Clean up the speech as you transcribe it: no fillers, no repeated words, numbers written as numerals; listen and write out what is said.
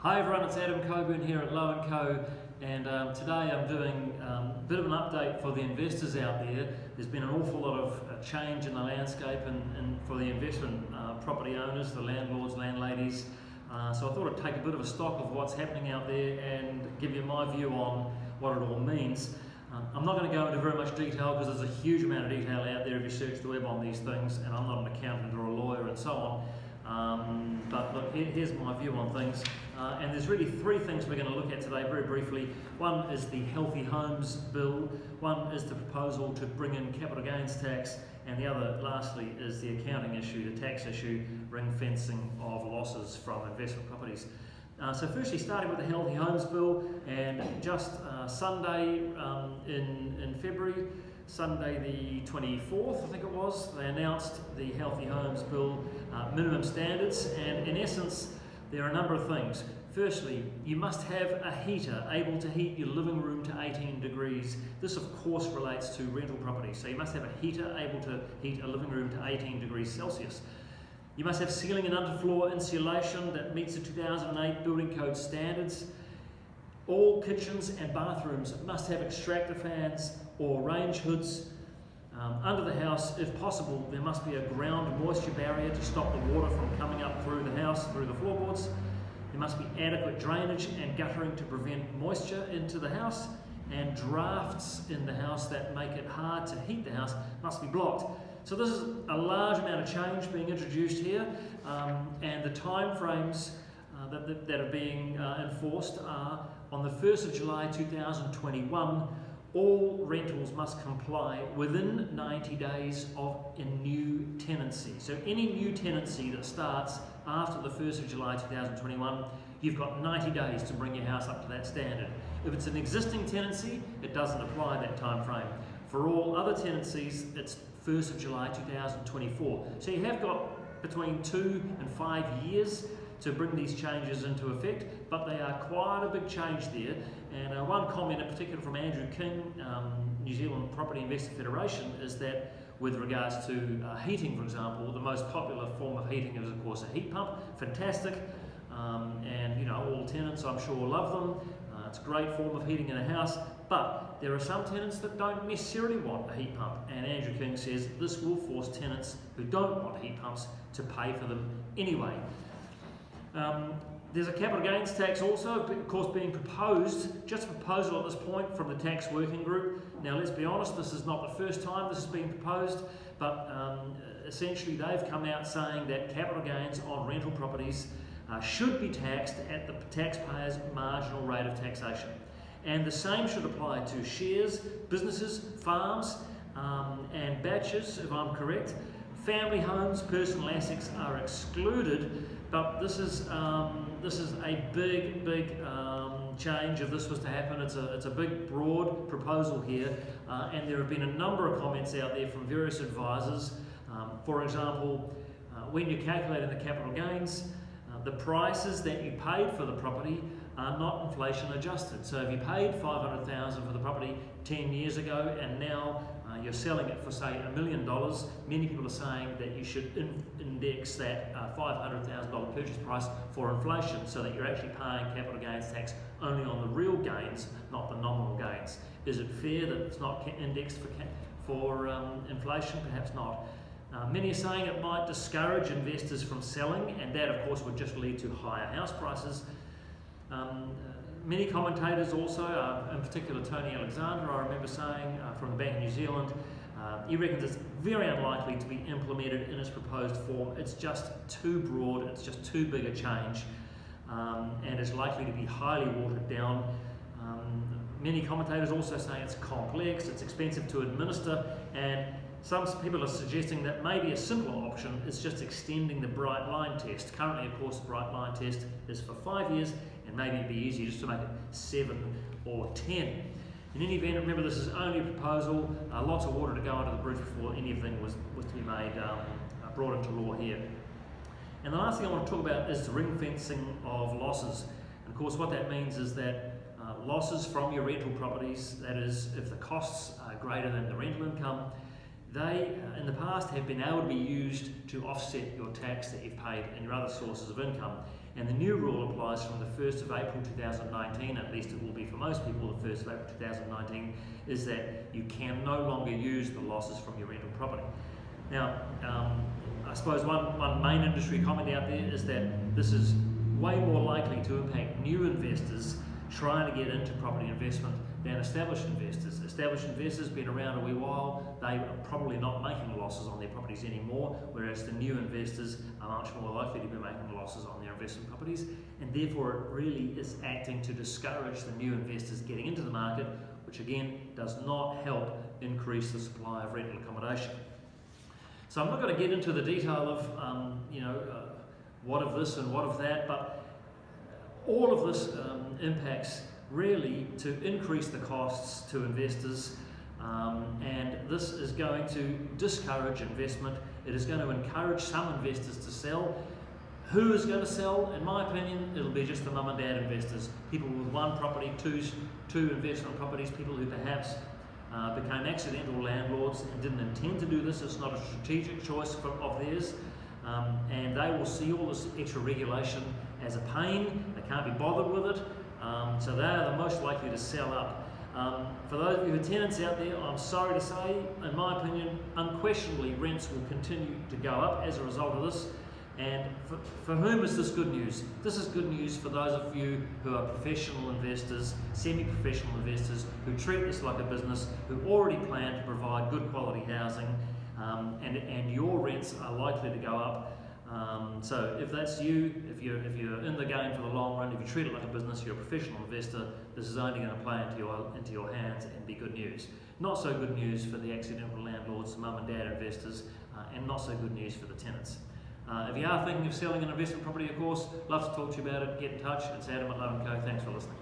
Hi everyone, it's Adam Cockburn here at Low & Co, and today I'm doing a bit of an update for the investors out there. There's been an awful lot of change in the landscape and for the investment property owners, the landlords, landladies. So I thought I'd take a bit of a stock of what's happening out there and give you my view on what it all means. I'm not going to go into very much detail because there's a huge amount of detail out there if you search the web on these things, and I'm not an accountant or a lawyer and so on. But look, here's my view on things. And there's really three things we're going to look at today very briefly. One is the Healthy Homes Bill, one is the proposal to bring in capital gains tax, and the other, lastly, is the accounting issue, the tax issue, ring fencing of losses from investment properties. So firstly, starting with the Healthy Homes Bill, and just Sunday in February, Sunday the 24th, I think it was, they announced the Healthy Homes Bill minimum standards, and in essence, there are a number of things. Firstly, you must have a heater able to heat your living room to 18 degrees. This of course relates to rental properties. So you must have a heater able to heat a living room to 18 degrees Celsius. You must have ceiling and underfloor insulation that meets the 2008 building code standards. All kitchens and bathrooms must have extractor fans or range hoods. Under the house, if possible, there must be a ground moisture barrier to stop the water from coming up through the house, through the floorboards. There must be adequate drainage and guttering to prevent moisture into the house, and drafts in the house that make it hard to heat the house must be blocked. So this is a large amount of change being introduced here, and the time frames that are being enforced are on the 1st of July 2021, all rentals must comply within 90 days of a new tenancy. So any new tenancy that starts after the 1st of July 2021, you've got 90 days to bring your house up to that standard. If it's an existing tenancy, it doesn't apply that time frame. For all other tenancies, it's 1st of July 2024. So you have got between 2 and 5 years to bring these changes into effect, but they are quite a big change there. And one comment in particular from Andrew King, New Zealand Property Investor Federation, is that with regards to heating, for example, the most popular form of heating is of course a heat pump. Fantastic, and you know, all tenants I'm sure love them. It's a great form of heating in a house, but there are some tenants that don't necessarily want a heat pump, and Andrew King says this will force tenants who don't want heat pumps to pay for them anyway. There's a capital gains tax also, of course, being proposed, just a proposal at this point from the tax working group. Now let's be honest, this is not the first time this has been proposed, but essentially they've come out saying that capital gains on rental properties should be taxed at the taxpayer's marginal rate of taxation. And the same should apply to shares, businesses, farms, and batches, if I'm correct. Family homes, personal assets are excluded, but this is a big change if this was to happen. It's a big, broad proposal here, and there have been a number of comments out there from various advisors. For example, when you're calculating the capital gains, the prices that you paid for the property are not inflation adjusted. So if you paid $500,000 for the property 10 years ago and now you're selling it for say $1 million, many people are saying that you should index that $500,000 purchase price for inflation, so that you're actually paying capital gains tax only on the real gains, not the nominal gains. Is it fair that it's not indexed for inflation? Perhaps not. Many are saying it might discourage investors from selling, and that of course would just lead to higher house prices. Many commentators also, in particular Tony Alexander, I remember saying from the Bank of New Zealand, he reckons it's very unlikely to be implemented in its proposed form. It's just too broad, it's just too big a change, and it's likely to be highly watered down. Many commentators also say it's complex, it's expensive to administer, and some people are suggesting that maybe a simpler option is just extending the bright line test. Currently, of course, the bright line test is for 5 years, and maybe it'd be easier just to make it 7 or 10. In any event, remember this is only a proposal, lots of water to go under the bridge before anything was to be made, brought into law here. And the last thing I want to talk about is the ring fencing of losses. And of course what that means is that losses from your rental properties, that is if the costs are greater than the rental income, they in the past have been able to be used to offset your tax that you've paid and your other sources of income. And the new rule applies from the 1st of April 2019, at least it will be for most people the 1st of April 2019, is that you can no longer use the losses from your rental property. Now, I suppose one main industry comment out there is that this is way more likely to impact new investors trying to get into property investment than established investors. Established investors have been around a wee while, they are probably not making losses on their properties anymore, whereas the new investors are much more likely to be making losses on their investment properties, and therefore it really is acting to discourage the new investors getting into the market, which again does not help increase the supply of rental accommodation. So I'm not going to get into the detail of what of this and what of that, but all of this impacts really to increase the costs to investors, and this is going to discourage investment. It is going to encourage some investors to sell. Who is going to sell? In my opinion, it'll be just the mum and dad investors, people with one property, two investment properties, people who perhaps became accidental landlords and didn't intend to do this. It's not a strategic choice of theirs, and they will see all this extra regulation as a pain. They can't be bothered with it, so they are the most likely to sell up. For those of you who are tenants out there, I'm sorry to say, in my opinion, unquestionably rents will continue to go up as a result of this. And for whom is this good news? This is good news for those of you who are professional investors, semi-professional investors, who treat this like a business, who already plan to provide good quality housing, and your rents are likely to go up. So if that's you, if you're in the game for the long run, if you treat it like a business, you're a professional investor, this is only going to play into your hands and be good news. Not so good news for the accidental landlords, mum and dad investors, and not so good news for the tenants. If you are thinking of selling an investment property, of course, love to talk to you about it. Get in touch. It's Adam at Low & Co. Thanks for listening.